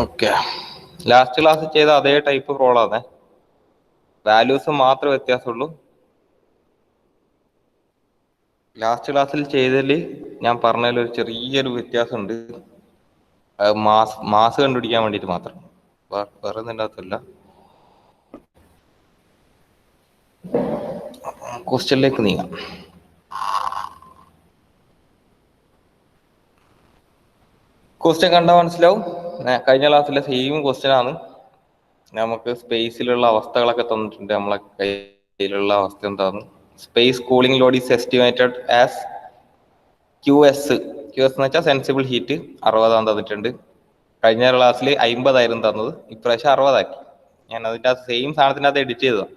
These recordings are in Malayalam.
ഓക്കെ, ലാസ്റ്റ് ക്ലാസ് ചെയ്ത അതേ ടൈപ്പ് പ്രോബ്ലം, വാല്യൂസ് മാത്രമേ വ്യത്യാസമുള്ളൂ. ലാസ്റ്റ് ക്ലാസ്സിൽ ചെയ്തതിൽ ഞാൻ പറഞ്ഞതിൽ ഒരു ചെറിയൊരു വ്യത്യാസമുണ്ട്. അത് മാസ് കണ്ടുപിടിക്കാൻ വേണ്ടിയിട്ട് മാത്രം, വേറെ ഒന്നിനകത്തല്ല. ക്വസ്റ്റ്യനിലേക്ക് നീങ്ങാം. ക്വസ്റ്റ്യൻ കണ്ടാൽ മനസ്സിലാവും, കഴിഞ്ഞ ക്ലാസ്സിലെ സെയിം ക്വസ്റ്റ്യൻ ആണ്. നമുക്ക് സ്പേസിലുള്ള അവസ്ഥകളൊക്കെ തന്നിട്ടുണ്ട്. നമ്മളെ കയ്യിലുള്ള അവസ്ഥ എന്താണ്? Space cooling Lord is estimated as QS എന്ന് വെച്ചാൽ സെൻസിബിൾ ഹീറ്റ് 60 തന്നിട്ടുണ്ട്. കഴിഞ്ഞ ക്ലാസ്സിൽ 50 തന്നത്, ഇപ്രാവശ്യം 60 ആക്കി. ഞാൻ അതിൻ്റെ സെയിം സാധനത്തിനകത്ത് എഡിറ്റ് ചെയ്തതാണ്.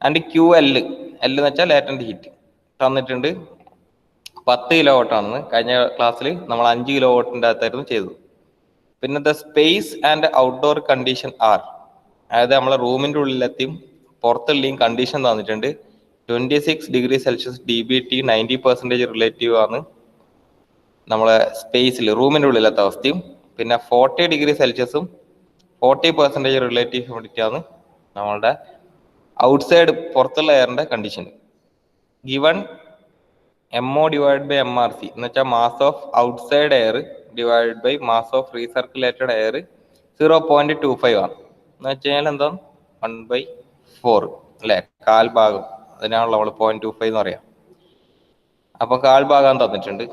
ആൻഡ് QL എന്ന് വെച്ചാൽ ലാറ്റന്റ് ഹീറ്റ് തന്നിട്ടുണ്ട് 10 കിലോ വാട്ടാണെന്ന്. കഴിഞ്ഞ ക്ലാസ്സിൽ നമ്മൾ 5 കിലോ വാട്ടിൻ്റെ അകത്തായിരുന്നു ചെയ്തത്. പിന്നെ the space and outdoor condition are, അതായത് നമ്മളെ റൂമിൻ്റെ ഉള്ളിലെത്തിയും പുറത്തുള്ളയും കണ്ടീഷൻ തന്നിട്ടുണ്ട്. 26 ഡിഗ്രി സെൽഷ്യസ് DBT 90% റിലേറ്റീവ് ആണ് നമ്മളെ സ്പേസിൽ റൂമിൻ്റെ ഉള്ളിലത്തെ അവസ്ഥയും. പിന്നെ 40 ഡിഗ്രി സെൽഷ്യസും 40% റിലേറ്റീവ് ഹ്യൂമിഡിറ്റി ആണ് നമ്മളുടെ ഔട്ട്സൈഡ് പുറത്തുള്ള എയറിന്റെ condition. Given MO divide by MRC എന്ന് വെച്ചാൽ mass of outside air divide by mass of recirculated air 0.25 ആണ്. എന്ന് വെച്ച് കഴിഞ്ഞാൽ എന്താ 1/4 അല്ലെ, കാൽഭാഗം. അതിനാണല്ലോ നമ്മൾ 0.25 എന്ന് പറയാം. അപ്പൊ കാൽഭാഗം തന്നിട്ടുണ്ട്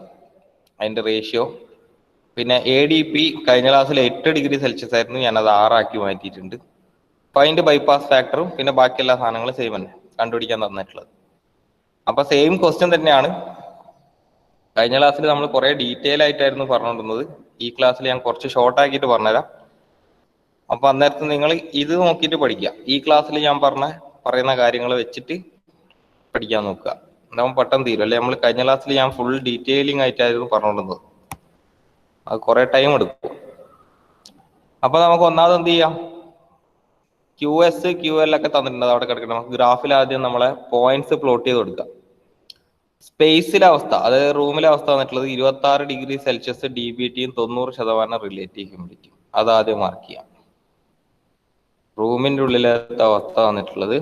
അതിന്റെ റേഷ്യോ. പിന്നെ ADP കഴിഞ്ഞ ക്ലാസ്സിൽ 8 ഡിഗ്രി സെൽഷ്യസ് ആയിരുന്നു, ഞാനത് 6 ആക്കി മാറ്റിയിട്ടുണ്ട്. ഫൈൻഡ് ബൈപ്പാസ് ഫാക്ടറും പിന്നെ ബാക്കി എല്ലാ സാധനങ്ങളും സെയിം തന്നെ കണ്ടുപിടിക്കാൻ തന്നിട്ടുള്ളത്. അപ്പൊ സെയിം ക്വസ്റ്റ്യൻ തന്നെയാണ്. കഴിഞ്ഞ ക്ലാസ്സിൽ നമ്മൾ കുറെ ഡീറ്റെയിൽ ആയിട്ടായിരുന്നു പറഞ്ഞുകൊണ്ടിരുന്നത്. ഈ ക്ലാസ്സിൽ ഞാൻ കുറച്ച് ഷോർട്ട് ആക്കിയിട്ട് പറഞ്ഞുതരാം. അപ്പൊ അന്നേരത്ത് നിങ്ങൾ ഇത് നോക്കിയിട്ട് പഠിക്കുക. ഈ ക്ലാസ്സിൽ ഞാൻ പറയുന്ന കാര്യങ്ങൾ വെച്ചിട്ട് പഠിക്കാൻ നോക്കുക. നമ്മൾ പെട്ടെന്ന് തീരും. അല്ലെ നമ്മൾ കഴിഞ്ഞ ക്ലാസ്സിൽ ഞാൻ ഫുൾ ഡീറ്റെയിലിംഗ് ആയിട്ടായിരുന്നു പറഞ്ഞുകൊണ്ടിരുന്നത്, അത് കുറെ ടൈം എടുക്കും. അപ്പൊ നമുക്ക് ഒന്നാമത് എന്ത് ചെയ്യാം, QS QL ഒക്കെ തന്നിട്ടുണ്ട്, അവിടെ കിടക്കണം. നമുക്ക് ഗ്രാഫിൽ ആദ്യം നമ്മളെ പോയിന്റ്സ് പ്ലോട്ട് ചെയ്ത് കൊടുക്കാം. സ്പേസിലെ അവസ്ഥ, അതായത് റൂമിലെ അവസ്ഥ വന്നിട്ടുള്ളത് 26 ഡിഗ്രി സെൽഷ്യസ് DBTയും 90% റിലേറ്റീവ് ഹ്യൂമിഡിറ്റി. അത് ആദ്യം മാർക്ക് ചെയ്യാം. റൂമിന്റെ ഉള്ളിലത്തെ അവസ്ഥ വന്നിട്ടുള്ളത്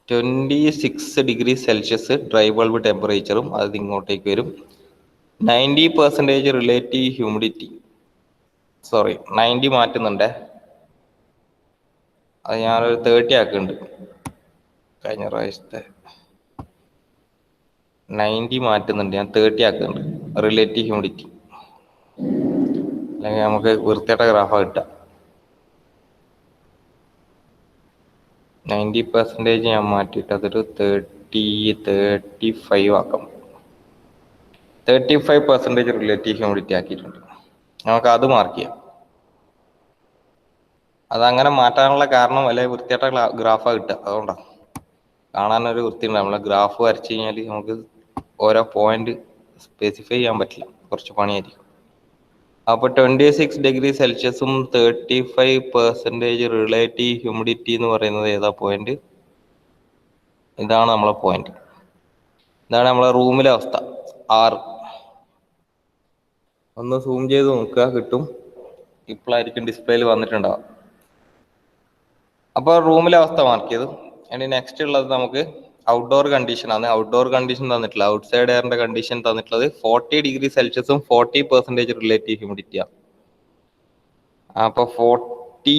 26 ഡിഗ്രി സെൽഷ്യസ് ഡ്രൈ ബൾബ് ടെമ്പറേച്ചറും അത് ഇങ്ങോട്ടേക്ക് വരും. 90% റിലേറ്റീവ് ഹ്യൂമിഡിറ്റി, 90 മാറ്റുന്നുണ്ടേ, അത് ഞാനൊരു 30 ആക്കുന്നുണ്ട്. കഴിഞ്ഞ പ്രാവശ്യത്തെ 90 മാറ്റുന്നുണ്ട്, ഞാൻ 30 ആക്കുന്നുണ്ട് റിലേറ്റീവ് ഹ്യൂമിഡിറ്റി, അല്ലെങ്കിൽ നമുക്ക് വൃത്തിയായിട്ട ഗ്രാഫാ കിട്ടുക. 90% ഞാൻ മാറ്റിയിട്ട് അതൊരു 35 ആക്കാം. 35% റിലേറ്റീവ് ഹ്യൂമിഡിറ്റി ആക്കിയിട്ടുണ്ട്. നമുക്ക് അത് മാർക്ക് ചെയ്യാം. അതങ്ങനെ മാറ്റാനുള്ള കാരണം അല്ലെങ്കിൽ വൃത്തിയായിട്ട ഗ്രാഫാ കിട്ടുക, അതുകൊണ്ടാണ്. കാണാനൊരു വൃത്തി ഉണ്ട്. നമ്മളെ ഗ്രാഫ് വരച്ച് കഴിഞ്ഞാൽ നമുക്ക് ഓരോ പോയിന്റ് സ്പെസിഫൈ ചെയ്യാൻ പറ്റില്ല, കുറച്ച് പണിയായിരിക്കും. അപ്പൊ 26 ഡിഗ്രി സെൽഷ്യസും 35% റിലേറ്റീവ് ഹ്യൂമിഡിറ്റി എന്ന് പറയുന്നത് ഏതാ പോയിന്റ്? ഇതാണ് നമ്മളെ പോയിന്റ്. ഇതാണ് നമ്മളെ റൂമിലെ അവസ്ഥ R. ഒന്ന് സൂം ചെയ്ത് നോക്കുക, കിട്ടും. ഇപ്പോഴായിരിക്കും ഡിസ്പ്ലേയിൽ വന്നിട്ടുണ്ടാവും. അപ്പൊ റൂമിലെ അവസ്ഥ മാർക്ക് ചെയ്തു. ഇനി നെക്സ്റ്റ് ഉള്ളത് നമുക്ക് ഔട്ട്ഡോർ കണ്ടീഷൻ ആണ്. ഔട്ട്ഡോർ കണ്ടീഷൻ തന്നിട്ടുള്ള ഔട്ട്സൈഡ് എയറിന്റെ കണ്ടീഷൻ തന്നിട്ടുള്ളത് 40 ഡിഗ്രി സെൽഷ്യസും 40% റിലേറ്റീവ് ഹ്യൂമിഡിറ്റി ആണ്. അപ്പൊ 40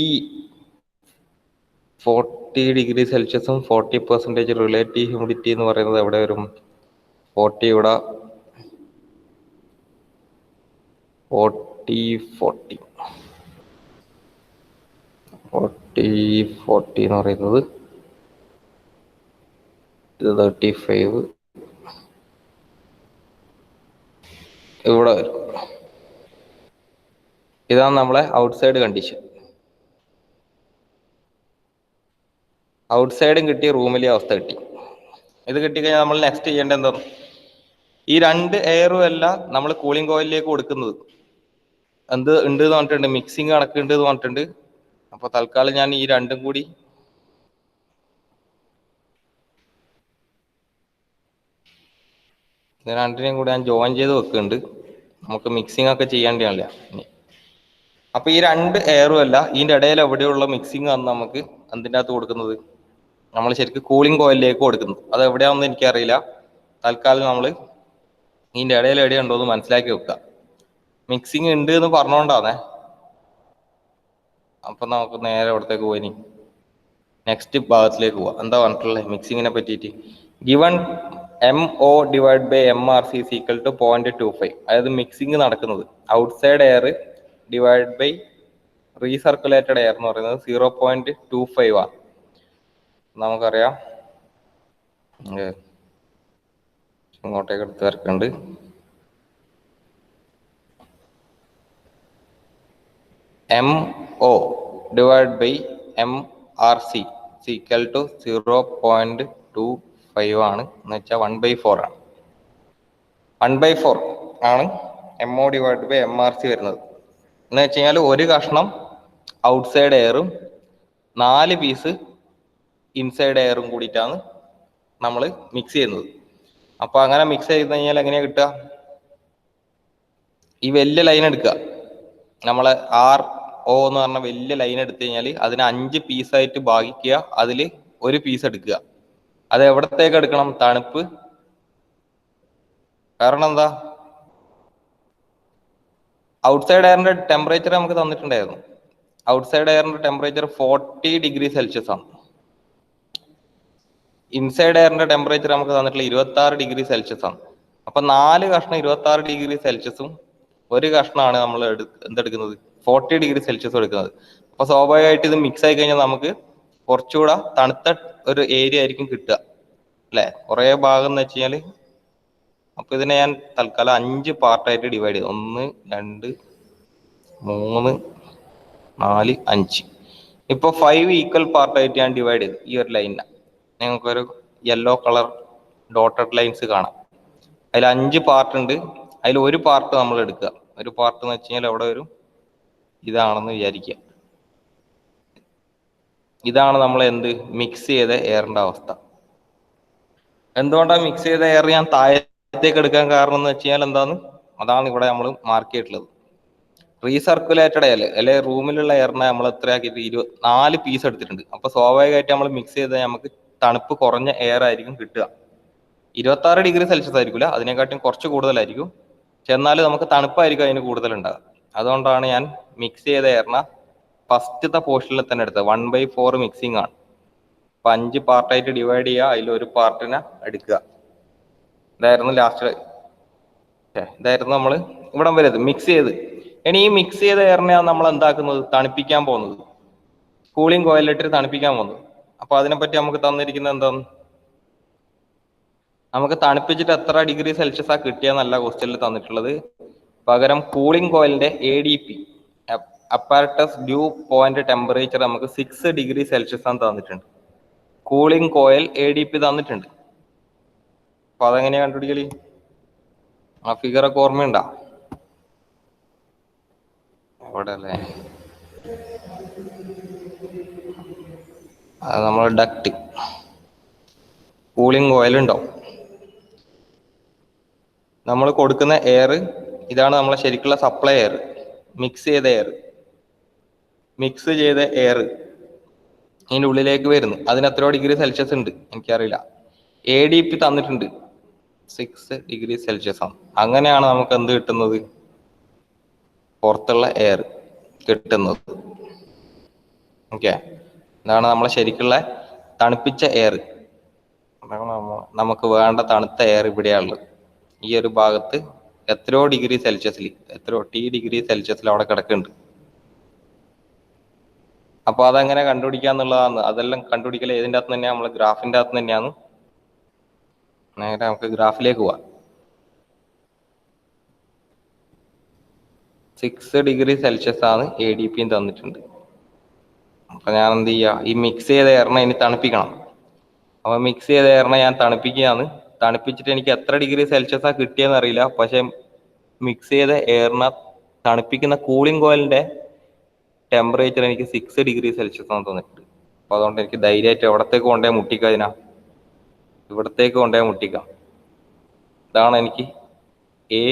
ഡിഗ്രി സെൽഷ്യസും 40% റിലേറ്റീവ് ഹ്യൂമിഡിറ്റി എന്ന് പറയുന്നത് എവിടെ വരും? 40 ഇവിടെ, 40 എന്ന് പറയുന്നത് 35 ഇവിടെ വരും. ഇതാണ് നമ്മളെ ഔട്ട്സൈഡ് കണ്ടീഷൻ. ഔട്ട്സൈഡും കിട്ടി, റൂമിലെ അവസ്ഥ കിട്ടി. ഇത് കിട്ടിക്കഴിഞ്ഞാൽ നമ്മൾ നെക്സ്റ്റ് ചെയ്യേണ്ടത് എന്താ? ഈ രണ്ട് എയറും അല്ല നമ്മൾ കൂളിംഗ് കോയിലിലേക്ക് കൊടുക്കുന്നത്. എന്ത് ഉണ്ട് എന്ന് പറഞ്ഞിട്ടുണ്ട്, മിക്സിങ് കണക്കുണ്ട് എന്ന് പറഞ്ഞിട്ടുണ്ട്. അപ്പൊ തൽക്കാലം ഞാൻ ഈ രണ്ടും കൂടി ഇത് രണ്ടിനെയും കൂടി ഞാൻ ജോയിൻ ചെയ്ത് വെക്കുന്നുണ്ട്. നമുക്ക് മിക്സിംഗ് ഒക്കെ ചെയ്യാണ്ടിയാണല്ല ഇനി. അപ്പൊ ഈ രണ്ട് എയറും അല്ല, ഇതിന്റെ ഇടയിൽ എവിടെയുള്ള മിക്സിംഗ് ആണ് നമുക്ക് എന്തിൻ്റെ അകത്ത് കൊടുക്കുന്നത്, നമ്മൾ ശരിക്കും കൂളിംഗ് കോയിലിലേക്ക് കൊടുക്കുന്നത്. അത് എവിടെയാണെന്ന് എനിക്കറിയില്ല. തൽക്കാലം നമ്മൾ ഇതിന്റെ ഇടയിൽ എവിടെയുണ്ടോ എന്ന് മനസ്സിലാക്കി വെക്കുക. മിക്സിംഗ് ഉണ്ട് എന്ന് പറഞ്ഞുകൊണ്ടാണേ. അപ്പൊ നമുക്ക് നേരെ ഇവിടത്തേക്ക് പോയി നെക്സ്റ്റ് ഭാഗത്തിലേക്ക് പോവാം. എന്താ പറഞ്ഞിട്ടുള്ളത് മിക്സിങ്ങിനെ പറ്റിയിട്ട്? Given MO/MRC is equal to 0.25. അതായത് മിക്സിംഗ് നടക്കുന്നത് outside air divide by recirculated air എന്ന് പറയുന്നത് 0.25 ആണ്. നമുക്കറിയാം, ഇങ്ങോട്ടേക്ക് എടുത്ത് വരക്കുന്നുണ്ട്. MO/MRC is equal to 0.25 ആണ് എന്ന് വെച്ചാൽ 1/4 ആണ്. 1/4 ആണ് MO/MRC വരുന്നത്. എന്ന് വെച്ച് കഴിഞ്ഞാൽ ഒരു കഷ്ണം ഔട്ട്സൈഡ് എയറും 4 പീസ് ഇൻസൈഡ് എയറും കൂടിയിട്ടാണ് നമ്മൾ മിക്സ് ചെയ്യുന്നത്. അപ്പൊ അങ്ങനെ മിക്സ് ചെയ്ത് കഴിഞ്ഞാൽ എങ്ങനെയാ കിട്ടുക? ഈ വലിയ ലൈൻ എടുക്കുക, നമ്മളെ RO എന്ന് പറഞ്ഞ വലിയ ലൈൻ എടുത്തു കഴിഞ്ഞാൽ അതിനെ 5 പീസായിട്ട് ഭാഗിക്കുക. അതിൽ ഒരു പീസ് എടുക്കുക. അത് എവിടത്തേക്ക് എടുക്കണം? തണുപ്പ്. കാരണം എന്താ? ഔട്ട്സൈഡ് എയറിന്റെ ടെമ്പറേച്ചർ നമുക്ക് തന്നിട്ടുണ്ടായിരുന്നു. ഔട്ട്സൈഡ് എയറിന്റെ ടെമ്പറേച്ചർ 40 ഡിഗ്രി സെൽഷ്യസ് ആണ്. ഇൻസൈഡ് എയറിന്റെ ടെമ്പറേച്ചർ നമുക്ക് തന്നിട്ടുള്ള 26 ഡിഗ്രി സെൽഷ്യസ് ആണ്. അപ്പൊ 4 കഷ്ണം 26 ഡിഗ്രി സെൽഷ്യസും ഒരു കഷ്ണമാണ് നമ്മൾ എന്തെടുക്കുന്നത്? 40 ഡിഗ്രി സെൽഷ്യസും എടുക്കുന്നത്. അപ്പൊ സ്വാഭാവികമായിട്ട് ഇത് മിക്സ് ആയി കഴിഞ്ഞാൽ നമുക്ക് കുറച്ചുകൂടെ തണുത്ത ഒരു ഏരിയ ആയിരിക്കും കിട്ടുക, അല്ലെ? കുറെ ഭാഗം എന്ന് വെച്ച് കഴിഞ്ഞാല്. അപ്പൊ ഇതിനെ ഞാൻ തൽക്കാലം 5 പാർട്ടായിട്ട് ഡിവൈഡ് ചെയ്തു. 1, 2, 3, 4, 5. ഇപ്പൊ 5 ഈക്വൽ പാർട്ടായിട്ട് ഞാൻ ഡിവൈഡ് ചെയ്തു ഈ ഒരു ലൈനിനെ. നിങ്ങൾക്കൊരു യെല്ലോ കളർ ഡോട്ടഡ് ലൈൻസ് കാണാം. അതിൽ 5 പാർട്ട് ഉണ്ട്. അതിൽ ഒരു പാർട്ട് നമ്മൾ എടുക്കുക. ഒരു പാർട്ട് എന്ന് വെച്ച് കഴിഞ്ഞാൽ എവിടെ വരും? ഇതാണെന്ന് വിചാരിക്കുക. ഇതാണ് നമ്മൾ മിക്സ് ചെയ്ത എയറിന്റെ അവസ്ഥ. എന്തുകൊണ്ടാണ് മിക്സ് ചെയ്ത എയർ ഞാൻ താഴത്തേക്ക് എടുക്കാൻ കാരണം എന്ന് വെച്ച് കഴിഞ്ഞാൽ എന്താണ്? അതാണ് ഇവിടെ നമ്മൾ മാർക്ക് ചെയ്തിട്ടുള്ളത്. റീസർക്കുലേറ്റഡ് എയർ അല്ലെ റൂമിലുള്ള എയറിനെ നമ്മൾ എത്രയാക്കിയിട്ട് 24 പീസ് എടുത്തിട്ടുണ്ട്. അപ്പൊ സ്വാഭാവികമായിട്ട് നമ്മൾ മിക്സ് ചെയ്താൽ നമുക്ക് തണുപ്പ് കുറഞ്ഞ എയർ ആയിരിക്കും കിട്ടുക. 26 ഡിഗ്രി സെൽഷ്യസ് ആയിരിക്കില്ല, അതിനെക്കാട്ടും കുറച്ച് കൂടുതലായിരിക്കും. പക്ഷെ എന്നാലും നമുക്ക് തണുപ്പായിരിക്കും അതിന് കൂടുതൽ ഉണ്ടാകുക. അതുകൊണ്ടാണ് ഞാൻ മിക്സ് ചെയ്ത എയറിനെ ഫസ്റ്റത്തെ പോർഷനിൽ തന്നെ എടുത്തത്. 1/4 മിക്സിംഗ് ആണ്. അപ്പൊ 5 പാർട്ടായിട്ട് ഡിവൈഡ് ചെയ്യുക, അതിൽ ഒരു പാർട്ടിനെ എടുക്കുക. ഇതായിരുന്നു നമ്മൾ ഇവിടം വരെ മിക്സ് ചെയ്ത്. ഇനി ഈ മിക്സ് ചെയ്ത എയറിനെയാണ് നമ്മൾ എന്താക്കുന്നത്? തണുപ്പിക്കാൻ പോകുന്നത്. കൂളിംഗ് കോയിലിട്ട് തണുപ്പിക്കാൻ പോകുന്നത്. അപ്പൊ അതിനെപ്പറ്റി നമുക്ക് തന്നിരിക്കുന്നത് എന്താണ്? നമുക്ക് തണുപ്പിച്ചിട്ട് എത്ര ഡിഗ്രി സെൽഷ്യസ് ആ കിട്ടിയെന്നല്ല ക്വസ്റ്റ്യനിൽ തന്നിട്ടുള്ളത്. പകരം കൂളിംഗ് കോയിലിന്റെ ADP apparatus due point temperature നമുക്ക് 6 ഡിഗ്രി സെൽഷ്യസ് ആണ് തന്നിട്ടുണ്ട്. കൂളിംഗ് കോയിൽ ADP തന്നിട്ടുണ്ട്. അപ്പൊ അതെങ്ങനെയാ കണ്ടുപിടിക്കല്? ആ ഫിഗർ ഒക്കെ ഓർമ്മയുണ്ടാ? അവിടെ അല്ലേ? അത് നമ്മൾ ഡക്ട് കൂളിംഗ് കോയിൽ ഉണ്ടാവും. നമ്മൾ കൊടുക്കുന്ന എയർ ഇതാണ് നമ്മളെ ശരിക്കുള്ള സപ്ലൈ എയർ. മിക്സ് ചെയ്ത എയർ ഇതിൻ്റെ ഉള്ളിലേക്ക് വരുന്നു. അതിന് എത്രയോ ഡിഗ്രി സെൽഷ്യസ് ഉണ്ട് എനിക്കറിയില്ല. ADP തന്നിട്ടുണ്ട് 6 ഡിഗ്രി സെൽഷ്യസ് ആണ്. അങ്ങനെയാണ് നമുക്ക് എന്ത് കിട്ടുന്നത്? പുറത്തുള്ള എയർ കിട്ടുന്നത്. ഓക്കെ, ഇതാണ് നമ്മളെ ശരിക്കുള്ള തണുപ്പിച്ച എയർ. നമുക്ക് വേണ്ട തണുത്ത എയർ ഇവിടെയാണുള്ളത്. ഈ ഒരു ഭാഗത്ത് എത്രയോ ഡിഗ്രി സെൽഷ്യസിൽ, എത്രയോ T ഡിഗ്രി സെൽഷ്യസിൽ അവിടെ കിടക്കുന്നുണ്ട്. അപ്പൊ അതെങ്ങനെ കണ്ടുപിടിക്കാന്നുള്ളതാണ്. അതെല്ലാം കണ്ടുപിടിക്കൽ ഏതിൻ്റെ അകത്ത് തന്നെയാണ്? നമ്മളെ ഗ്രാഫിന്റെ അകത്ത് തന്നെയാണ്. നേരെ നമുക്ക് ഗ്രാഫിലേക്ക് പോവാം. 6 ഡിഗ്രി സെൽഷ്യസ് ആണ് ADP തന്നിട്ടുണ്ട്. അപ്പൊ ഞാൻ എന്ത് ചെയ്യാ? ഈ മിക്സ് ചെയ്ത എയറിനെ ഇനി തണുപ്പിക്കണം. അപ്പൊ മിക്സ് ചെയ്ത എയറിനെ ഞാൻ തണുപ്പിക്കുകയാണ്. തണുപ്പിച്ചിട്ട് എനിക്ക് എത്ര ഡിഗ്രി സെൽഷ്യസ് ആ കിട്ടിയെന്ന് അറിയില്ല. പക്ഷെ മിക്സ് ചെയ്ത എയറിനെ തണുപ്പിക്കുന്ന കൂളിംഗ് കോയിലിന്റെ ടെമ്പറേച്ചർ എനിക്ക് 6 ഡിഗ്രി സെൽഷ്യസ് ആണ് തന്നിട്ടുണ്ട്. അപ്പൊ അതുകൊണ്ട് എനിക്ക് ധൈര്യമായിട്ട് എവിടത്തേക്ക് കൊണ്ടുപോയി മുട്ടിക്കാം? ഇവിടത്തേക്ക് കൊണ്ടുപോയി മുട്ടിക്കാം. ഇതാണ് എനിക്ക് A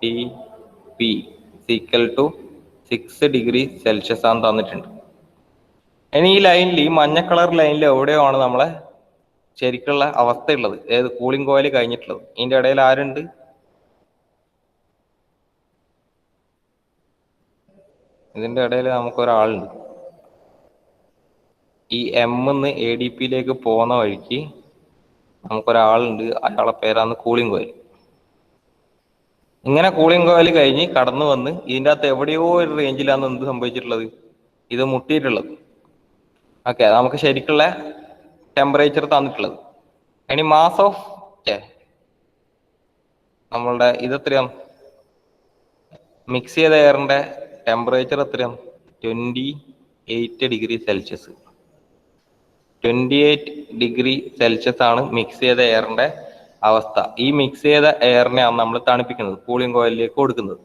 T P equal to 6 degree Celsius ആണെന്ന് തന്നിട്ടുണ്ട്. ഇനി ഈ ലൈനിൽ, ഈ മഞ്ഞ കളർ ലൈനിൽ എവിടെയോ ആണ് നമ്മളെ ശരിക്കുള്ള അവസ്ഥ ഉള്ളത്, ഏത് കൂളിംഗ് കോയിൽ കഴിഞ്ഞിട്ടുള്ളത്. ഇതിന്റെ ഇടയിൽ ആരുണ്ട്? ഇതിന്റെ ഇടയിൽ നമുക്കൊരാളുണ്ട്. ഈ എമ്മിന്ന് എ ഡി പിയിലേക്ക് പോകുന്ന വഴിക്ക് നമുക്കൊരാളുണ്ട്. അയാളെ പേരാണ് കൂളിംഗ് കോയിൽ. ഇങ്ങനെ കൂളിംഗ് കോയിൽ കഴിഞ്ഞ് കടന്നു വന്ന് ഇതിൻ്റെ അകത്ത് എവിടെയോ ഒരു റേഞ്ചിലാണ് എന്ത് സംഭവിച്ചിട്ടുള്ളത്, ഇത് മുട്ടിയിട്ടുള്ളത്. ഓക്കെ, നമുക്ക് ശരിക്കുള്ള ടെമ്പറേച്ചർ തന്നിട്ടുള്ളത്. ഇനി മാസ് ഓഫ് നമ്മളുടെ ഇതെത്രയാണ്, മിക്സ് ചെയ്ത എയറിന്റെ ടെമ്പറേച്ചർ എത്രയാണ്? 28 ഡിഗ്രി സെൽഷ്യസ്. 28 ഡിഗ്രി സെൽഷ്യസ് ആണ് മിക്സ് ചെയ്ത എയറിന്റെ അവസ്ഥ. ഈ മിക്സ് ചെയ്ത എയറിനെയാണ് നമ്മൾ തണുപ്പിക്കുന്നത്, കൂളിംഗ് കോയിലിലേക്ക് കൊടുക്കുന്നത്.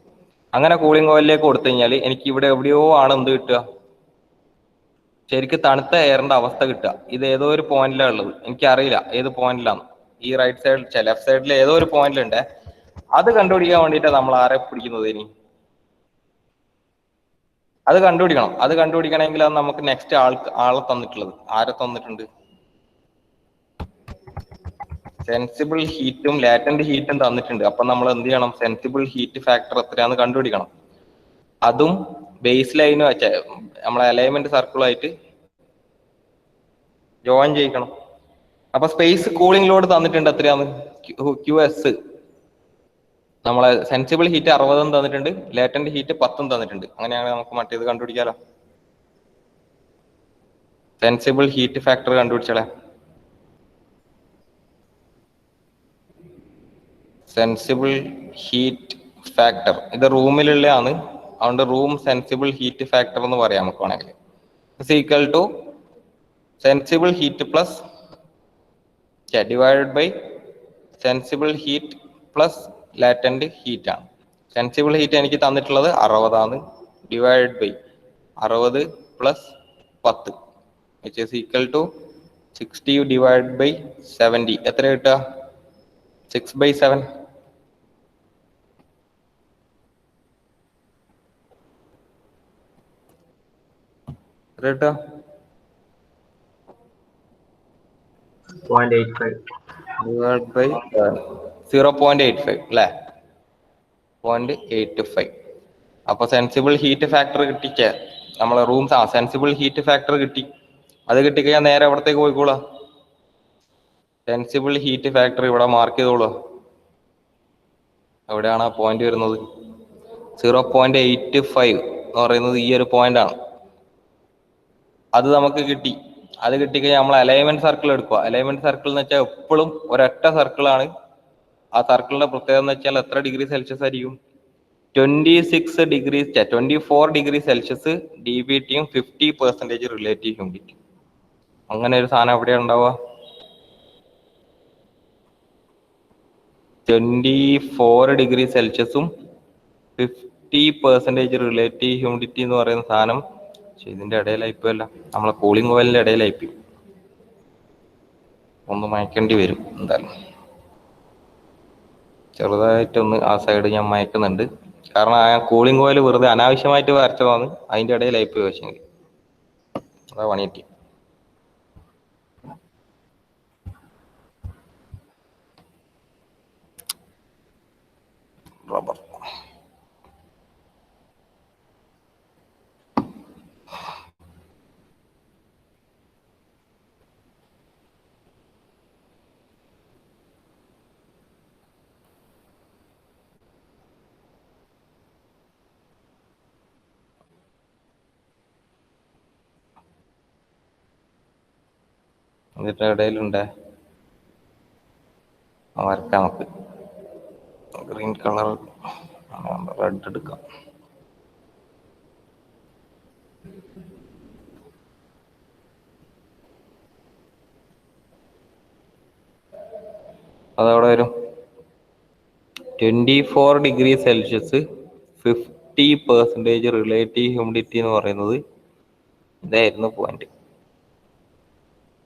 അങ്ങനെ കൂളിംഗ് കോയിലിലേക്ക് കൊടുത്തു കഴിഞ്ഞാൽ എനിക്ക് ഇവിടെ എവിടെയോ ആണ് എന്ത് കിട്ടുക, ശരിക്കും തണുത്ത എയറിന്റെ അവസ്ഥ കിട്ടുക. ഇത് ഏതോ ഒരു പോയിന്റിലാണ് ഉള്ളത്, എനിക്കറിയില്ല ഏത് പോയിന്റിലാണ്. ഈ റൈറ്റ് സൈഡ്, ലെഫ്റ്റ് സൈഡിൽ ഏതോ ഒരു പോയിന്റിലുണ്ട്. അത് കണ്ടുപിടിക്കാൻ വേണ്ടിയിട്ട് നമ്മൾ ആരെ പിടിക്കുന്നത്? ഇനി അത് കണ്ടുപിടിക്കണം. അത് കണ്ടുപിടിക്കണമെങ്കിൽ അത് നമുക്ക് നെക്സ്റ്റ് ആളെ തന്നിട്ടുള്ളത്. ആരെ തന്നിട്ടുണ്ട്? സെൻസിബിൾ ഹീറ്റും ലാറ്റന്റ് ഹീറ്റും തന്നിട്ടുണ്ട്. അപ്പൊ നമ്മൾ എന്ത് ചെയ്യണം? സെൻസിബിൾ ഹീറ്റ് ഫാക്ടർ എത്രയാന്ന് കണ്ടുപിടിക്കണം. അതും ബേസ് ലൈനും നമ്മളെ അലൈൻമെന്റ് സർക്കിളുമായിട്ട് ജോയിൻ ചെയ്യിക്കണം. അപ്പൊ സ്പേസ് കൂളിംഗ് ലോഡ് തന്നിട്ടുണ്ട്. എത്രയാന്ന്? QS. നമ്മളെ സെൻസിബിൾ ഹീറ്റ് 60 തന്നിട്ടുണ്ട്, ലേറ്റന്റ് ഹീറ്റ് 10 തന്നിട്ടുണ്ട്. അങ്ങനെയാണെങ്കിൽ നമുക്ക് മറ്റേത് കണ്ടുപിടിക്കാലോ. സെൻസിബിൾ ഹീറ്റ് ഫാക്ടർ കണ്ടുപിടിച്ചാലേ. സെൻസിബിൾ ഹീറ്റ് ഫാക്ടർ ഇത് റൂമിലുള്ളതാണ്. അതുകൊണ്ട് റൂം സെൻസിബിൾ ഹീറ്റ് ഫാക്ടർ എന്ന് പറയാം നമുക്ക് വേണമെങ്കിൽ. Is equal to sensible heat plus divided by sensible heat plus latent heat ആണ്. സെൻസിബിൾ ഹീറ്റ് എനിക്ക് തന്നിട്ടുള്ളത് 60 ആണ്. Divided by 60 plus 10 which is equal to 60 divided by 70. എത്ര കിട്ടുക? 6/7. എത്ര കിട്ടുക? 0.85 ഡിവൈഡ് ബൈ 0.85 അല്ലേ? 0.85. അപ്പൊ സെൻസിബിൾ ഹീറ്റ് ഫാക്ടർ കിട്ടിച്ച നമ്മളെ റൂം സെൻസിബിൾ ഹീറ്റ് ഫാക്ടർ കിട്ടി. അത് കിട്ടിക്കഴിഞ്ഞാൽ നേരെ എവിടത്തേക്ക് പോയിക്കോളാ? സെൻസിബിൾ ഹീറ്റ് ഫാക്ടർ ഇവിടെ മാർക്ക് ചെയ്തോളൂ. എവിടെയാണ് ആ പോയിന്റ് വരുന്നത്? 0.85 എന്ന് പറയുന്നത് ഈ ഒരു പോയിന്റ് ആണ്. അത് നമുക്ക് കിട്ടി. അത് കിട്ടിക്കഴിഞ്ഞാൽ നമ്മൾ അലൈൻമെന്റ് സർക്കിൾ എടുക്കുക. അലൈൻമെന്റ് സർക്കിൾ എന്ന് വെച്ചാൽ എപ്പോഴും ഒരൊറ്റ സർക്കിളാണ്. ആ സർക്കിളിന്റെ പ്രത്യേകത എന്ന് വെച്ചാൽ എത്ര ഡിഗ്രി സെൽഷ്യസ് ആയിരിക്കും? 24 ഡിഗ്രി സെൽഷ്യസ് DBTയും 50% റിലേറ്റീവ് ഹ്യൂമിഡിറ്റി. അങ്ങനെ ഒരു സാധനം എവിടെയാണ് ഉണ്ടാവുക? 24 ഡിഗ്രി സെൽഷ്യസും 50% റിലേറ്റീവ് ഹ്യൂമിഡിറ്റി എന്ന് പറയുന്ന സാധനം ഇതിന്റെ ഇടയിലായിപ്പോയല്ല, നമ്മളെ കൂളിംഗ് കോയിലിന്റെ ഇടയിലായിപ്പോയി. ഒന്ന് മയക്കേണ്ടി വരും എന്തായാലും. ചെറുതായിട്ടൊന്ന് ആ സൈഡ് ഞാൻ മയക്കുന്നുണ്ട്. കാരണം ആ കൂളിംഗ് കോയിൽ വെറുതെ അനാവശ്യമായിട്ട് വരച്ചതാണ്. അതിന്റെ ഇടയിലായിപ്പോയി. പക്ഷെങ്കിൽ അതാ പണിയെത്തി. റബ്ബർ ഇതിന്റെ ഇടയിലുണ്ട്. വരക്കാം നമുക്ക്. ഗ്രീൻ കളർ റെഡ് എടുക്കാം. അതവിടെ വരും. 24 ഡിഗ്രി സെൽഷ്യസ് 50% റിലേറ്റീവ് ഹ്യൂമിഡിറ്റി എന്ന് പറയുന്നത് ഇതായിരുന്നു പോയിന്റ്.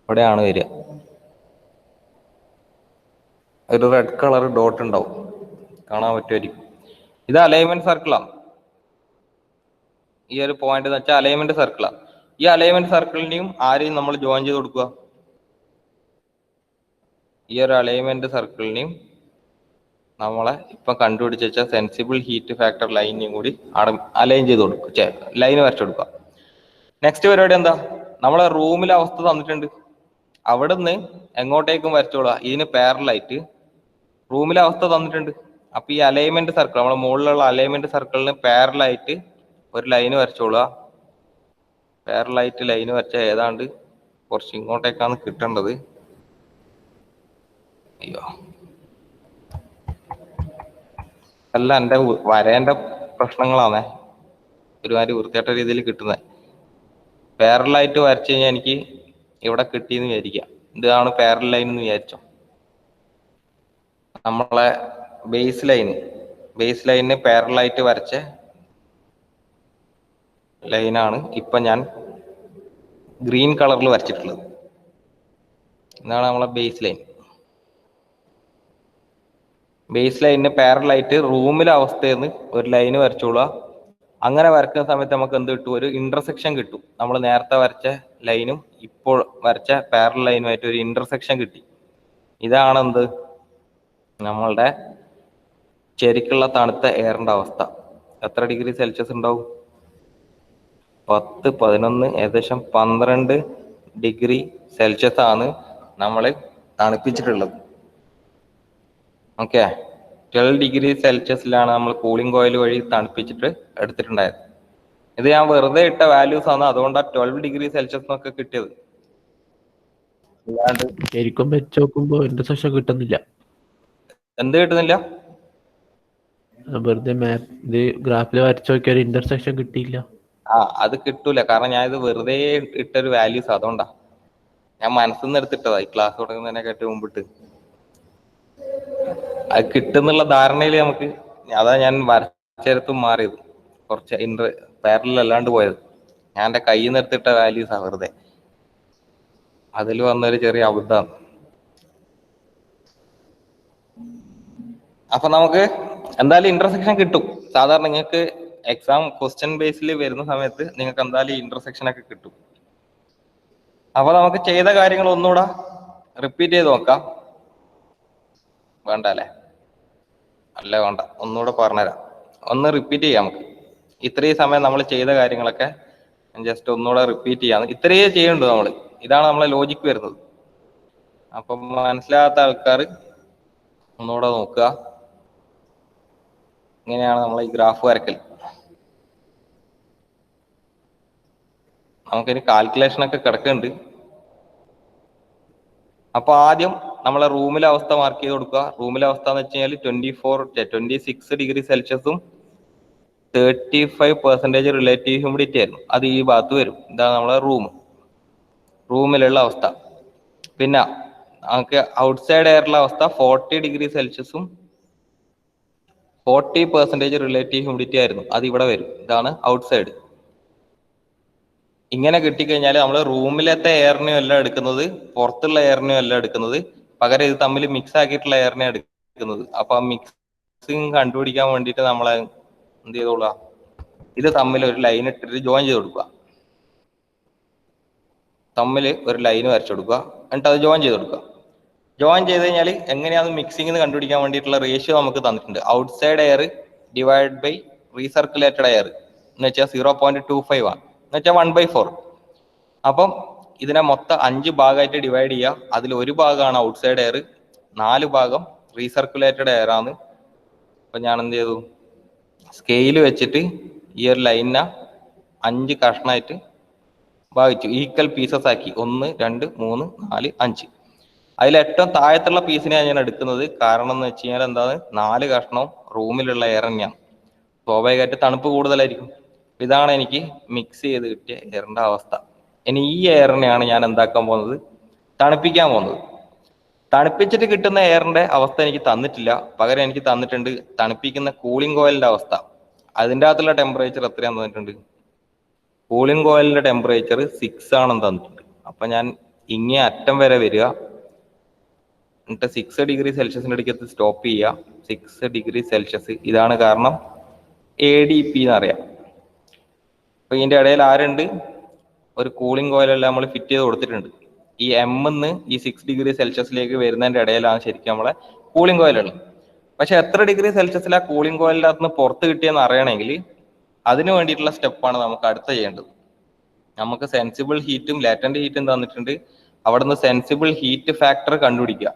ഇവിടെയാണ് വരിക. ഒരു റെഡ് കളർ ഡോട്ട് ഉണ്ടാവും, കാണാൻ പറ്റുമായിരിക്കും. ഇത് അലൈൻമെന്റ് സർക്കിളാണ്. ഈ ഒരു പോയിന്റ് എന്ന് വെച്ചാൽ അലൈൻമെന്റ് സർക്കിളാണ്. ഈ അലൈൻമെന്റ് സർക്കിളിനെയും ആരെയും നമ്മൾ ജോയിൻ ചെയ്ത് കൊടുക്കുക. ഈ ഒരു അലൈൻമെന്റ് സർക്കിളിനെയും നമ്മളെ ഇപ്പൊ കണ്ടുപിടിച്ച് വെച്ച സെൻസിബിൾ ഹീറ്റ് ഫാക്ടർ ലൈനിനെയും കൂടി അലൈൻ ചെയ്ത് കൊടുക്കുക, ലൈൻ വരച്ചു കൊടുക്കുക. നെക്സ്റ്റ് പരിപാടി എന്താ? നമ്മളെ റൂമിലെ അവസ്ഥ തന്നിട്ടുണ്ട്, അവിടുന്ന് എങ്ങോട്ടേക്കും വരച്ചോളുക. ഇതിന് പാരലായിട്ട് റൂമിലെ അവസ്ഥ തന്നിട്ടുണ്ട്. അപ്പൊ ഈ അലൈൻമെന്റ് സർക്കിൾ, നമ്മളെ മുകളിലുള്ള അലൈൻമെന്റ് സർക്കിളിന് പാരലായിട്ട് ഒരു ലൈന് വരച്ചോളുക. പാരലായിട്ട് ലൈന് വരച്ച ഏതാണ്ട് കുറച്ച് ഇങ്ങോട്ടേക്കാണ് കിട്ടേണ്ടത്. അയ്യോ, അല്ല, എൻ്റെ വരേന്റെ പ്രശ്നങ്ങളാണേ, ഒരുമാതിരി വൃത്തിയായിട്ട രീതിയിൽ കിട്ടുന്നത്. പാരലായിട്ട് വരച്ചു കഴിഞ്ഞാൽ എനിക്ക് ഇവിടെ കിട്ടിയെന്ന് വിചാരിക്കാം. ഇതാണ് പാരൽ ലൈൻ എന്ന് വിചാരിച്ചോ. നമ്മളെ ബേസ് ലൈനിന് പാരലായിട്ട് വരച്ച ലൈനാണ് ഇപ്പൊ ഞാൻ ഗ്രീൻ കളറിൽ വരച്ചിട്ടുള്ളത്. ഇതാണ് നമ്മളെ ബേസ് ലൈനിന് പാരലായിട്ട് റൂമിലെ അവസ്ഥയിൽ നിന്ന് ഒരു ലൈന് വരച്ചോളുക. അങ്ങനെ വരക്കുന്ന സമയത്ത് നമുക്ക് എന്ത് കിട്ടും? ഒരു ഇന്റർസെക്ഷൻ കിട്ടും. നമ്മൾ നേരത്തെ വരച്ച ലൈനും ഇപ്പോൾ വരച്ച പാരൽ ലൈനുമായിട്ട് ഒരു ഇന്റർസെക്ഷൻ കിട്ടി. ഇതാണ് എന്ത്? നമ്മളുടെ ശരിക്കുള്ള തണുത്ത എയറിന്റെ അവസ്ഥ. എത്ര ഡിഗ്രി സെൽഷ്യസ് ഉണ്ടാവും? 10, 11, ഏകദേശം 12 ഡിഗ്രി സെൽഷ്യസ് ആണ് നമ്മൾ തണുപ്പിച്ചിട്ടുള്ളത്. ഓക്കെ, 12 ഡിഗ്രി സെൽഷ്യസിലാണ് നമ്മൾ കൂളിംഗ് കോയിൽ വഴി തണുപ്പിച്ചിട്ട് എടുത്തിട്ടുണ്ടായത്. ഇത് ഞാൻ വെറുതെ ഇട്ട വാല്യൂസ് ആണ്, അതുകൊണ്ടാണ് 12 ഡിഗ്രി സെൽഷ്യസ് എന്നൊക്കെ കിട്ടിയത്. അല്ലാണ്ട് ശരിക്കും വെച്ച് നോക്കുമ്പോ ഇന്റർസെക്ഷൻ കിട്ടുന്നില്ല. എന്ത് കിട്ടുന്നില്ല? വെറുതെ മാപ്പ് ഇത് ഗ്രാഫിൽ വരച്ചു നോക്കിയ ഒരു ഇന്റർസെക്ഷൻ കിട്ടിയില്ല. അത് കിട്ടൂല, കാരണം ഞാൻ ഇത് വെറുതെ ഇട്ടൊരു വാല്യൂസ്, അതുകൊണ്ടാ ഞാൻ മനസ്സിൽ നിന്ന് എടുത്തിട്ടതാ. ഈ ക്ലാസ് തുടങ്ങുന്നതിനെക്കാട്ടി മുമ്പിട്ട് അത് കിട്ടുന്നുള്ള ധാരണയിൽ നമുക്ക്, അതാ ഞാൻ വരച്ചെടുത്തും മാറിയത്, കുറച്ച് പാരലൽ അല്ലാണ്ട് പോയത്. ഞാൻ എൻ്റെ കയ്യിൽ നിന്ന് എടുത്തിട്ട വാല്യൂസാ വെറുതെ. അതിൽ വന്നൊരു ചെറിയ അബദ്ധമാണ്. അപ്പൊ നമുക്ക് എന്തായാലും ഇന്റർസെക്ഷൻ കിട്ടും. സാധാരണ നിങ്ങൾക്ക് എക്സാം ക്വസ്റ്റ്യൻ ബേസിൽ വരുന്ന സമയത്ത് നിങ്ങൾക്ക് എന്തായാലും ഇന്റർസെക്ഷൻ ഒക്കെ കിട്ടും. അപ്പൊ നമുക്ക് ചെയ്ത കാര്യങ്ങൾ ഒന്നുകൂടെ റിപ്പീറ്റ് ചെയ്ത് നോക്കാം. വേണ്ട അല്ലേ? അല്ല, വേണ്ട, ഒന്നുകൂടെ പറഞ്ഞുതരാം. ഒന്ന് റിപ്പീറ്റ് ചെയ്യാം നമുക്ക്. ഇത്രയും സമയം നമ്മൾ ചെയ്ത കാര്യങ്ങളൊക്കെ ജസ്റ്റ് ഒന്നുകൂടെ റിപ്പീറ്റ് ചെയ്യാം. ഇത്രയേ ചെയ്യുന്നുണ്ട് നമ്മൾ. ഇതാണ് നമ്മളെ ലോജിക്ക് വരുന്നത്. അപ്പം മനസ്സിലാകാത്ത ആൾക്കാർ ഒന്നുകൂടെ നോക്കുക. ഇങ്ങനെയാണ് നമ്മൾ ഈ ഗ്രാഫ് വരക്കൽ. നമുക്കിനി കാൽക്കുലേഷൻ ഒക്കെ കിടക്കുന്നുണ്ട്. അപ്പൊ ആദ്യം നമ്മളെ റൂമിലെ അവസ്ഥ മാർക്ക് ചെയ്ത് കൊടുക്കുക. റൂമിലെ അവസ്ഥ എന്ന് വെച്ച് കഴിഞ്ഞാൽ 26 ഡിഗ്രി സെൽഷ്യസും 35% റിലേറ്റീവ് ഹ്യൂമിഡിറ്റി ആയിരുന്നു. അത് ഈ ഭാഗത്ത് വരും. ഇതാണ് നമ്മളെ റൂമിലുള്ള അവസ്ഥ. പിന്നെ നമുക്ക് ഔട്ട്സൈഡ് എയറിലെ അവസ്ഥ 40 ഡിഗ്രി സെൽഷ്യസും 40% റിലേറ്റീവ് ഹ്യൂമിഡിറ്റി ആയിരുന്നു. അത് ഇവിടെ വരും. ഇതാണ് ഔട്ട്സൈഡ്. ഇങ്ങനെ കിട്ടിക്കഴിഞ്ഞാൽ നമ്മൾ റൂമിലത്തെ എയറിനെയും അല്ല എടുക്കുന്നത്, പുറത്തുള്ള എയറിനെയും അല്ല എടുക്കുന്നത്, പകരം ഇത് തമ്മിൽ മിക്സ് ആക്കിയിട്ടുള്ള എയറിനെ എടുക്കുന്നത്. അപ്പൊ ആ മിക്സിങ് കണ്ടുപിടിക്കാൻ വേണ്ടിയിട്ട് നമ്മളെ എന്ത് ചെയ്തോളുക? ഇത് തമ്മിൽ ഒരു ലൈൻ ഇട്ടിട്ട് ജോയിൻ ചെയ്ത് കൊടുക്കുക. തമ്മിൽ ഒരു ലൈൻ വരച്ചു കൊടുക്കുക, എന്നിട്ട് അത് ജോയിൻ ചെയ്ത് കൊടുക്കുക. ജോയിൻ ചെയ്ത് കഴിഞ്ഞാൽ എങ്ങനെയാണ് മിക്സിംഗ് കണ്ടുപിടിക്കാൻ വേണ്ടിയിട്ടുള്ള റേഷ്യോ നമുക്ക് തന്നിട്ടുണ്ട്. Outside air divide by recirculated air എന്ന് വെച്ചാൽ 0.25 ആണ്, എന്ന് വെച്ചാൽ 1/4. അപ്പം ഇതിനെ മൊത്തം 5 ഭാഗമായിട്ട് ഡിവൈഡ് ചെയ്യുക. അതിൽ ഒരു ഭാഗമാണ് ഔട്ട്സൈഡ് എയർ, 4 ഭാഗം റീസർക്കുലേറ്റഡ് എയർ ആണ്. അപ്പൊ ഞാൻ എന്ത് ചെയ്തു? സ്കെയിൽ വെച്ചിട്ട് ഈ ഒരു ലൈനിനെ 5 കഷ്ണമായിട്ട് ഭാഗിച്ചു, ഈക്വൽ പീസസ് ആക്കി. 1, 2, 3, 4, 5. അതിൽ ഏറ്റവും താഴത്തുള്ള പീസിനെയാണ് ഞാൻ എടുക്കുന്നത്. കാരണം എന്ന് വെച്ച് കഴിഞ്ഞാൽ എന്താണ്? 4 കഷ്ണവും റൂമിലുള്ള എയർ തന്നെയാണ്. സ്വാഭാവികമായിട്ട് തണുപ്പ് കൂടുതലായിരിക്കും. ഇതാണ് എനിക്ക് മിക്സ് ചെയ്ത് കിട്ടിയ എയറിന്റെ അവസ്ഥ. ഇനി ഈ എയറിനെയാണ് ഞാൻ എന്താക്കാൻ പോകുന്നത്? തണുപ്പിക്കാൻ പോകുന്നത്. തണുപ്പിച്ചിട്ട് കിട്ടുന്ന എയറിന്റെ അവസ്ഥ എനിക്ക് തന്നിട്ടില്ല, പകരം എനിക്ക് തന്നിട്ടുണ്ട് തണുപ്പിക്കുന്ന കൂളിംഗ് കോയിലിന്റെ അവസ്ഥ. അതിൻ്റെ അകത്തുള്ള ടെമ്പറേച്ചർ എത്രയാന്ന് തന്നിട്ടുണ്ട്? കൂളിംഗ് കോയിലിന്റെ ടെമ്പറേച്ചർ 6 ആണെന്ന് തന്നിട്ടുണ്ട്. അപ്പൊ ഞാൻ ഇങ്ങേ അറ്റം വരെ വരിക, എന്നിട്ട് 6 ഡിഗ്രി സെൽഷ്യസിന്റെ അടുക്കത്ത് സ്റ്റോപ്പ് ചെയ്യുക. 6 ഡിഗ്രി സെൽഷ്യസ്, ഇതാണ് കാരണം ADP എന്നറിയാം. അപ്പൊ ഇതിന്റെ ഇടയിൽ ആരുണ്ട്? ഒരു കൂളിംഗ് കോയിലെല്ലാം നമ്മൾ ഫിറ്റ് ചെയ്ത് കൊടുത്തിട്ടുണ്ട്. ഈ എമ്മിന്ന് ഈ 6 ഡിഗ്രി സെൽഷ്യസിലേക്ക് വരുന്നതിന്റെ ഇടയിലാണ് ശരിക്കും നമ്മളെ കൂളിംഗ് കോയിലുള്ളത്. പക്ഷെ എത്ര ഡിഗ്രി സെൽഷ്യസിൽ ആ കൂളിംഗ് കോയിലിന്റെ അകത്ത് നിന്ന് പുറത്ത് കിട്ടിയെന്ന് അറിയണമെങ്കിൽ അതിന് വേണ്ടിയിട്ടുള്ള സ്റ്റെപ്പാണ് നമുക്ക് അടുത്ത ചെയ്യേണ്ടത്. നമുക്ക് സെൻസിബിൾ ഹീറ്റും ലാറ്റന്റ് ഹീറ്റും തന്നിട്ടുണ്ട്. അവിടെ നിന്ന് സെൻസിബിൾ ഹീറ്റ് ഫാക്ടർ കണ്ടുപിടിക്കുക.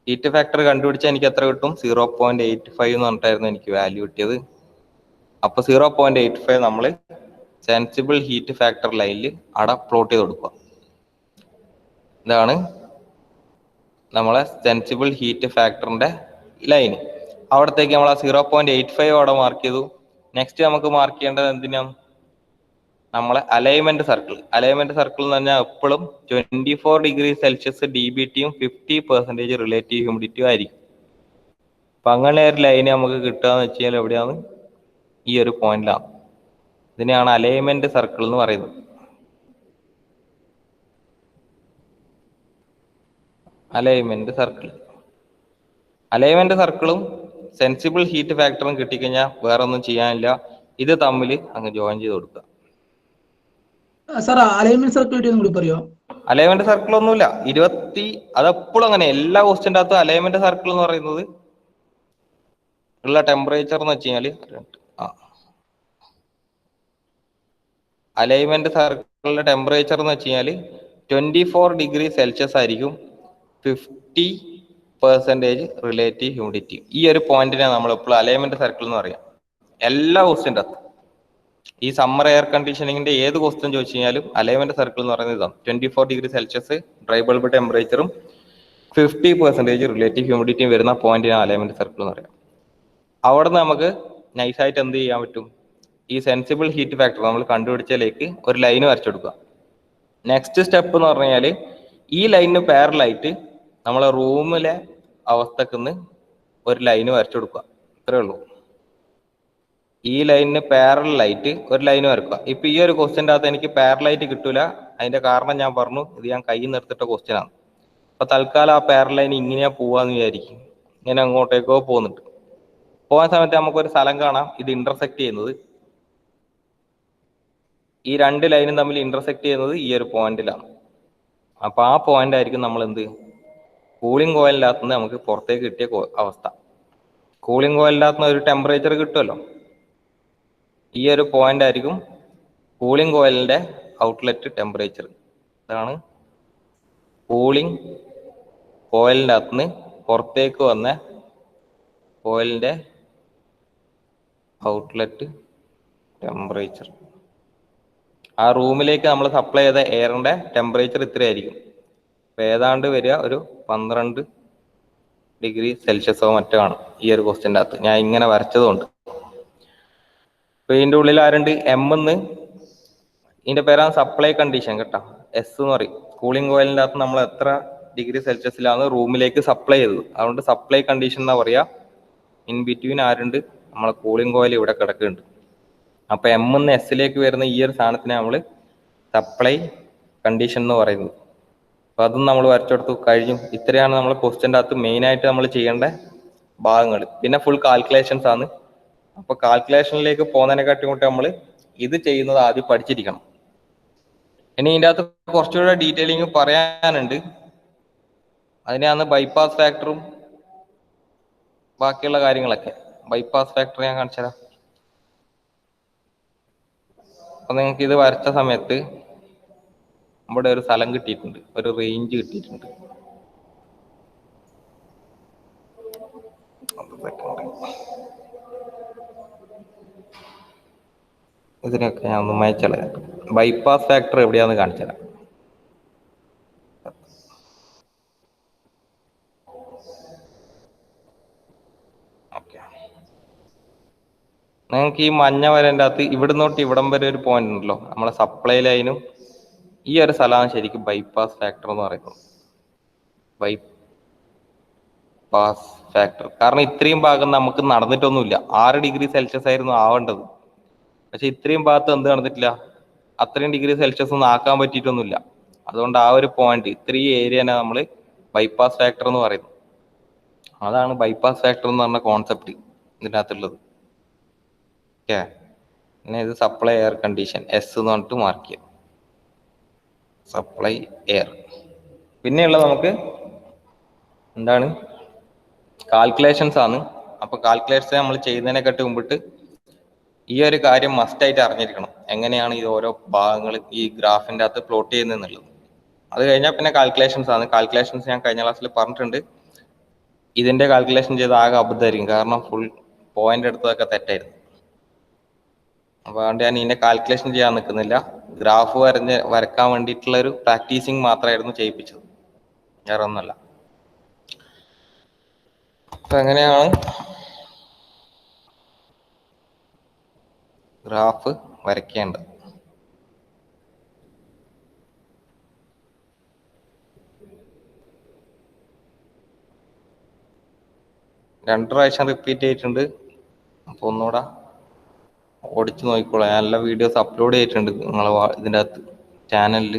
ഹീറ്റ് ഫാക്ടർ കണ്ടുപിടിച്ചാൽ എനിക്ക് എത്ര കിട്ടും? 0.85 എന്ന് പറഞ്ഞിട്ടായിരുന്നു എനിക്ക് വാല്യൂ കിട്ടിയത്. അപ്പൊ 0.85 നമ്മൾ സെൻസിബിൾ ഹീറ്റ് ഫാക്ടർ ലൈനിൽ അവിടെ പ്ലോട്ട് ചെയ്ത് കൊടുക്കുക. ഇതാണ് നമ്മളെ സെൻസിബിൾ ഹീറ്റ് ഫാക്ടറിന്റെ ലൈൻ. അവിടത്തേക്ക് നമ്മൾ ആ 0.85 അവിടെ മാർക്ക് ചെയ്തു. നെക്സ്റ്റ് നമുക്ക് മാർക്ക് ചെയ്യേണ്ടത് എന്തിനാണ്? നമ്മളെ അലൈൻമെന്റ് സർക്കിൾ. അലൈൻമെന്റ് സർക്കിൾ എന്ന് പറഞ്ഞാൽ എപ്പോഴും 24 ഡിഗ്രി സെൽഷ്യസ് DBTയും 50% റിലേറ്റീവ് ഹ്യൂമിഡിറ്റിയും ആയിരിക്കും. അപ്പൊ അങ്ങനെ ഒരു ലൈന് നമുക്ക് കിട്ടുകയെന്ന് വെച്ച് കഴിഞ്ഞാൽ എവിടെയാണ്? ഈ ഒരു പോയിന്റിലാണ്. ഇതിനെയാണ് അലൈൻമെന്റ് സർക്കിൾ എന്ന് പറയുന്നത്. അലൈൻമെന്റ് സർക്കിളും സെൻസിബിൾ ഹീറ്റ് ഫാക്ടറും കിട്ടിക്കഴിഞ്ഞാൽ വേറെ ഒന്നും ചെയ്യാനില്ല. ഇത് തമ്മിൽ അങ്ങ് ജോയിൻ ചെയ്ത് കൊടുക്കുക. അലൈൻമെന്റ് സർക്കിൾ ഒന്നുമില്ല. അതെപ്പോഴും അങ്ങനെ എല്ലാ ക്വസ്റ്റ്യൻ്റെ അകത്തും അലൈൻമെന്റ് സർക്കിൾ എന്ന് പറയുന്നത് ഉള്ള ടെമ്പറേച്ചർ എന്ന് വെച്ച് കഴിഞ്ഞാല് അലൈൻമെന്റ് സർക്കിളിന്റെ ടെമ്പറേച്ചർ എന്ന് വെച്ച് കഴിഞ്ഞാല് 24 ഡിഗ്രി സെൽഷ്യസ് ആയിരിക്കും, 50% റിലേറ്റീവ് ഹ്യൂമിഡിറ്റി. ഈ ഒരു പോയിന്റിനെ നമ്മൾ എപ്പോഴും അലൈൻമെന്റ് സർക്കിൾ എന്ന് പറയാം. എല്ലാ ക്വസ്റ്റ്യൻ്റെ അകത്തും ഈ സമ്മർ എയർ കണ്ടീഷനിങ്ങിന്റെ ഏത് ക്വസ്റ്റ്യൻ ചോദിച്ചു കഴിഞ്ഞാലും അലൈൻമെന്റ് സർക്കിൾ എന്ന് പറയുന്നത് ഇതാണ്. 24 ഡിഗ്രി സെൽഷ്യസ് ഡ്രൈ ബൾബ് ടെമ്പറേച്ചറും 50% റിലേറ്റീവ് ഹ്യൂമിഡിറ്റിയും വരുന്ന പോയിന്റിനാണ് അലൈൻമെന്റ് സർക്കിൾ എന്ന് പറയാം. അവിടെ നിന്ന് നമുക്ക് നൈസായിട്ട് എന്ത് ചെയ്യാൻ പറ്റും? ഈ സെൻസിബിൾ ഹീറ്റ് ഫാക്ടർ നമ്മൾ കണ്ടുപിടിച്ചതിലേക്ക് ഒരു ലൈന് വരച്ചെടുക്കുക. നെക്സ്റ്റ് സ്റ്റെപ്പ് എന്ന് പറഞ്ഞു കഴിഞ്ഞാൽ ഈ ലൈനിന് പാരലായിട്ട് നമ്മളെ റൂമിലെ അവസ്ഥക്കുന്ന് ഒരു ലൈന് വരച്ചെടുക്കുക. ഇത്രയേ ഉള്ളൂ. ഈ ലൈനിന് പാരലായിട്ട് ഒരു ലൈന് വരക്കുക. ഇപ്പൊ ഈ ഒരു ക്വസ്റ്റ്യൻ്റെ അകത്ത് എനിക്ക് പാരലായിട്ട് കിട്ടൂല. അതിന്റെ കാരണം ഞാൻ പറഞ്ഞു, ഇത് ഞാൻ കയ്യിൽ നിന്ന് എടുത്തിട്ട ക്വസ്റ്റ്യൻ ആണ്. അപ്പൊ തൽക്കാലം ആ പാരലൈൻ ഇങ്ങനെയാ പോവാന്ന് വിചാരിക്കും. ഇങ്ങനെ അങ്ങോട്ടേക്കോ പോകുന്നുണ്ട്. പോകാൻ സമയത്ത് നമുക്കൊരു സ്ഥലം കാണാം, ഇത് ഇന്റർസെക്ട് ചെയ്യുന്നത്. ഈ രണ്ട് ലൈനും തമ്മിൽ ഇന്റർസെക്ട് ചെയ്യുന്നത് ഈ ഒരു പോയിന്റിലാണ്. അപ്പൊ ആ പോയിന്റ് ആയിരിക്കും നമ്മൾ കൂളിംഗ് കോയിലിനകത്തുനിന്ന് നമുക്ക് പുറത്തേക്ക് കിട്ടിയ അവസ്ഥ. കൂളിംഗ് കോയിലിനകത്തുനിന്ന് ഒരു ടെമ്പറേച്ചർ കിട്ടുമല്ലോ. ഈ ഒരു പോയിന്റ് ആയിരിക്കും കൂളിംഗ് കോയിലിന്റെ ഔട്ട്ലെറ്റ് ടെമ്പറേച്ചർ. ഇതാണ് കൂളിംഗ് കോയിലിൻ്റെ അകത്തുനിന്ന് പുറത്തേക്ക് വന്ന കോയിലിന്റെ ഔട്ട്ലെറ്റ് ടെമ്പറേച്ചർ. ആ റൂമിലേക്ക് നമ്മൾ സപ്ലൈ ചെയ്ത എയറിന്റെ ടെമ്പറേച്ചർ ഇത്രയായിരിക്കും. അപ്പൊ ഏതാണ്ട് വരിക ഒരു 12 ഡിഗ്രി സെൽഷ്യസോ മറ്റോ ആണ് ഈ ഒരു ക്വസ്റ്റ്യൻ്റെ അകത്ത്. ഞാൻ ഇങ്ങനെ വരച്ചതുകൊണ്ട്. അപ്പൊ ഇതിന്റെ ഉള്ളിൽ ആരുണ്ട്? എമ്മിന്ന് ഇതിന്റെ പേരാണ് സപ്ലൈ കണ്ടീഷൻ കേട്ടോ. എസ് എന്ന് പറയും. കൂളിംഗ് കോയിലിൻ്റെ അകത്ത് നമ്മൾ എത്ര ഡിഗ്രി സെൽഷ്യസിലാണ് റൂമിലേക്ക് സപ്ലൈ ചെയ്തത്. അതുകൊണ്ട് സപ്ലൈ കണ്ടീഷൻ എന്നാ പറയാ. ഇൻ ബിറ്റ്വീൻ ആരുണ്ട്? നമ്മളെ കൂളിംഗ് കോയിൽ ഇവിടെ കിടക്കുന്നുണ്ട്. അപ്പൊ എമ്മിന്ന് എസിലേക്ക് വരുന്ന ഈ ഒരു സാധനത്തിനെ നമ്മൾ സപ്ലൈ കണ്ടീഷൻ എന്ന് പറയുന്നത്. അപ്പൊ അതും നമ്മൾ വരച്ചെടുത്തു, കഴിഞ്ഞു. ഇത്രയാണ് നമ്മൾ ക്വസ്റ്റ്യൻ്റെ അകത്ത് മെയിൻ ആയിട്ട് നമ്മൾ ചെയ്യേണ്ട ഭാഗങ്ങൾ. പിന്നെ ഫുൾ കാൽക്കുലേഷൻസ് ആണ്. അപ്പൊ കാൽക്കുലേഷനിലേക്ക് പോകുന്നതിനെക്കാട്ടി കൊണ്ട് നമ്മൾ ഇത് ചെയ്യുന്നത് ആദ്യം പഠിച്ചിരിക്കണം. ഇനി ഇതിൻ്റെ അകത്ത് കുറച്ചുകൂടെ ഡീറ്റെയിലിംഗ് പറയാനുണ്ട്. അതിനാണ് ബൈപ്പാസ് ഫാക്ടറും ബാക്കിയുള്ള കാര്യങ്ങളൊക്കെ. ബൈപ്പാസ് ഫാക്ടർ ഞാൻ കാണിച്ചു തരാം. അപ്പൊ നിങ്ങൾക്ക് ഇത് വരച്ച സമയത്ത് ഇവിടെ ഒരു സ്ഥലം കിട്ടിയിട്ടുണ്ട്, ഒരു റേഞ്ച് കിട്ടിയിട്ടുണ്ട്. ഇതിനൊക്കെ ഞാൻ ഒന്ന് മായ്ച്ചളയാം. ബൈപ്പാസ് ഫാക്ടർ എവിടെയാന്ന് കാണിച്ചു തരാം. നിങ്ങൾക്ക് ഈ മഞ്ഞ വരേൻ്റെ അകത്ത് ഇവിടുന്ന് തൊട്ട് ഇവിടം വരെ ഒരു പോയിന്റ് ഉണ്ടല്ലോ, നമ്മളെ സപ്ലൈ ലൈനും ഈ ഒരു സ്ഥലമാണ് ശരിക്കും ബൈപ്പാസ് ഫാക്ടർ എന്ന് പറയുന്നത്. ബൈപ്പാസ് ഫാക്ടർ കാരണം ഇത്രയും ഭാഗം നമുക്ക് നടന്നിട്ടൊന്നുമില്ല. 6 ഡിഗ്രി സെൽഷ്യസ് ആയിരുന്നു ആവേണ്ടത്. പക്ഷെ ഇത്രയും ഭാഗത്ത് എന്ത് നടന്നിട്ടില്ല? അത്രയും ഡിഗ്രി സെൽഷ്യസ് ഒന്നും ആക്കാൻ പറ്റിയിട്ടൊന്നുമില്ല. അതുകൊണ്ട് ആ ഒരു പോയിന്റ്, ഇത്രയും ഏരിയനെ നമ്മൾ ബൈപ്പാസ് ഫാക്ടർ എന്ന് പറയുന്നത്. അതാണ് ബൈപ്പാസ് ഫാക്ടർ എന്ന് പറഞ്ഞ കോൺസെപ്റ്റ് ഇതിൻ്റെ അകത്തുള്ളത്. ഓക്കെ, പിന്നെ ഇത് സപ്ലൈ എയർ കണ്ടീഷൻ എസ് എന്ന് പറഞ്ഞിട്ട് മാർക്ക് ചെയ്യാം, സപ്ലൈ എയർ. പിന്നെയുള്ളത് നമുക്ക് എന്താണ്, കാൽക്കുലേഷൻസ് ആണ്. അപ്പൊ കാൽക്കുലേഷൻസ് നമ്മൾ ചെയ്യുന്നതിനെക്കാട്ടി മുമ്പിട്ട് ഈ ഒരു കാര്യം മസ്റ്റായിട്ട് അറിഞ്ഞിരിക്കണം, എങ്ങനെയാണ് ഈ ഓരോ ഭാഗങ്ങൾ ഈ ഗ്രാഫിൻ്റെ അകത്ത് പ്ലോട്ട് ചെയ്യുന്നതെന്നുള്ളത്. അത് കഴിഞ്ഞാൽ പിന്നെ കാൽക്കുലേഷൻസ് ആണ്. കാൽക്കുലേഷൻസ് ഞാൻ കഴിഞ്ഞ ക്ലാസ്സിൽ പറഞ്ഞിട്ടുണ്ട്. ഇതിന്റെ കാൽക്കുലേഷൻ ചെയ്ത് ആകെ അബദ്ധമായിരിക്കും, കാരണം ഫുൾ പോയിന്റ് എടുത്തതൊക്കെ തെറ്റായിരുന്നു. അപ്പൊ അതുകൊണ്ട് ഞാൻ ഇതിന്റെ കാൽക്കുലേഷൻ ചെയ്യാൻ നിൽക്കുന്നില്ല. ഗ്രാഫ് വരക്കാൻ വേണ്ടിയിട്ടുള്ള ഒരു പ്രാക്ടീസിങ് മാത്രമായിരുന്നു ചെയ്യിപ്പിച്ചത്, വേറെ ഒന്നുമല്ല. അപ്പൊ എങ്ങനെയാണ് ഗ്രാഫ് വരയ്ക്കേണ്ടത്? രണ്ട് പ്രാവശ്യം റിപ്പീറ്റ് ചെയ്തിട്ടുണ്ട്. അപ്പൊ ഒന്നുകൂടെ ഓടിച്ചു നോക്കിക്കോളാം. ഞാൻ എല്ലാ വീഡിയോസ് അപ്ലോഡ് ചെയ്തിട്ടുണ്ട് നിങ്ങളെ ഇതിൻ്റെ അകത്ത് ചാനലിൽ.